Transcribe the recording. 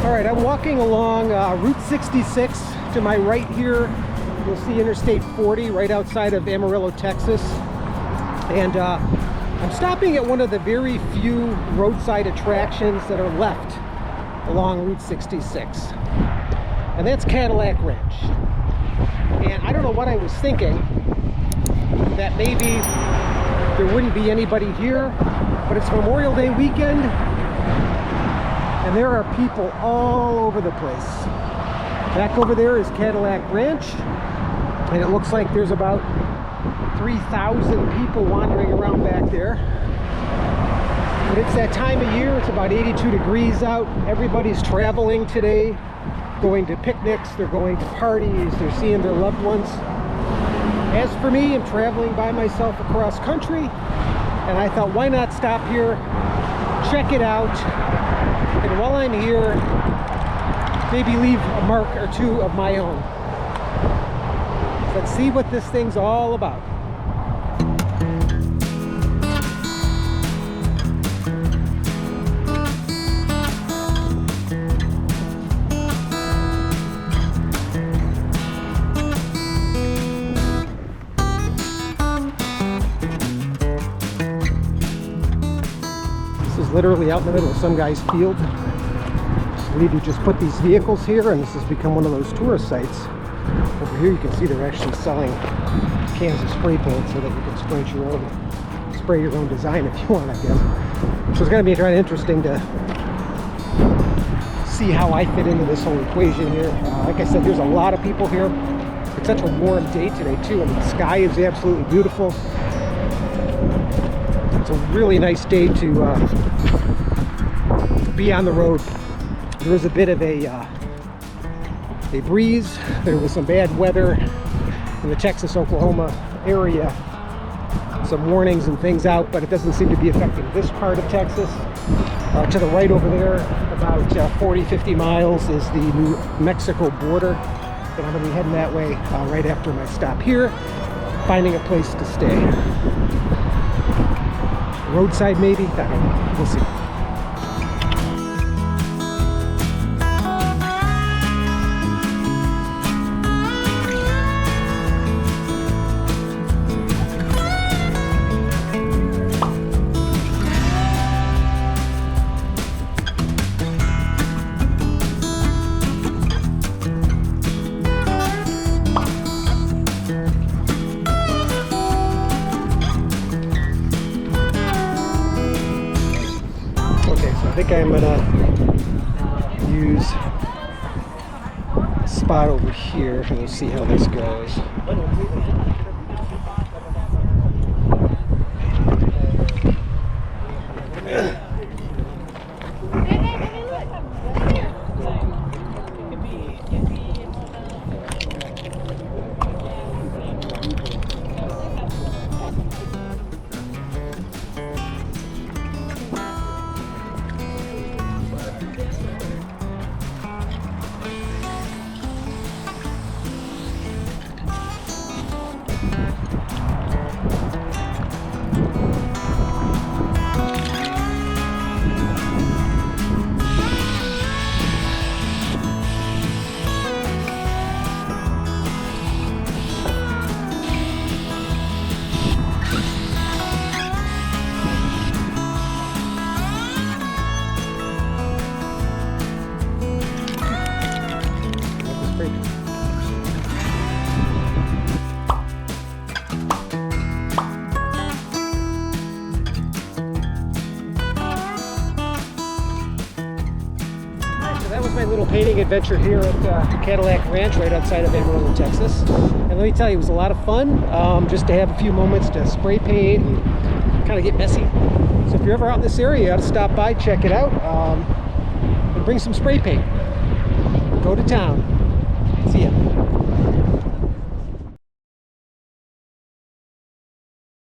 All right, I'm walking along Route 66. To my right here, you'll see Interstate 40 right outside of Amarillo, Texas. And I'm stopping at one of the very few roadside attractions that are left along Route 66. And that's Cadillac Ranch. And I don't know what I was thinking, that maybe there wouldn't be anybody here, but it's Memorial Day weekend, and there are people all over the place. Back over there is Cadillac Ranch, and it looks like there's about 3,000 people wandering around back there. But it's that time of year, it's about 82 degrees out. Everybody's traveling today, going to picnics, they're going to parties, they're seeing their loved ones. As for me, I'm traveling by myself across country, and I thought, why not stop here, check it out, and while I'm here, maybe leave a mark or two of my own. Let's see what this thing's all about. This is literally out in the middle of some guy's field. I believe you just put these vehicles here, and this has become one of those tourist sites. Over here you can see they're actually selling cans of spray paint so that you can spray your own design if you want, I guess. So it's going to be kind of interesting to see how I fit into this whole equation here. Like I said, there's a lot of people here. It's such a warm day today too. I mean, the sky is absolutely beautiful. It's a really nice day to be on the road. There was a bit of a breeze. There was some bad weather in the Texas-Oklahoma area. Some warnings and things out, but it doesn't seem to be affecting this part of Texas. To the right over there, about 40-50 miles, is the New Mexico border. And I'm going to be heading that way right after my stop here, finding a place to stay. Roadside maybe? I don't know. We'll see. I think I'm gonna use a spot over here, and we'll see how this goes. My little painting adventure here at Cadillac Ranch right outside of Amarillo, Texas. And let me tell you, it was a lot of fun just to have a few moments to spray paint and kind of get messy. So if you're ever out in this area, you ought to stop by, check it out, and bring some spray paint. Go to town. See ya.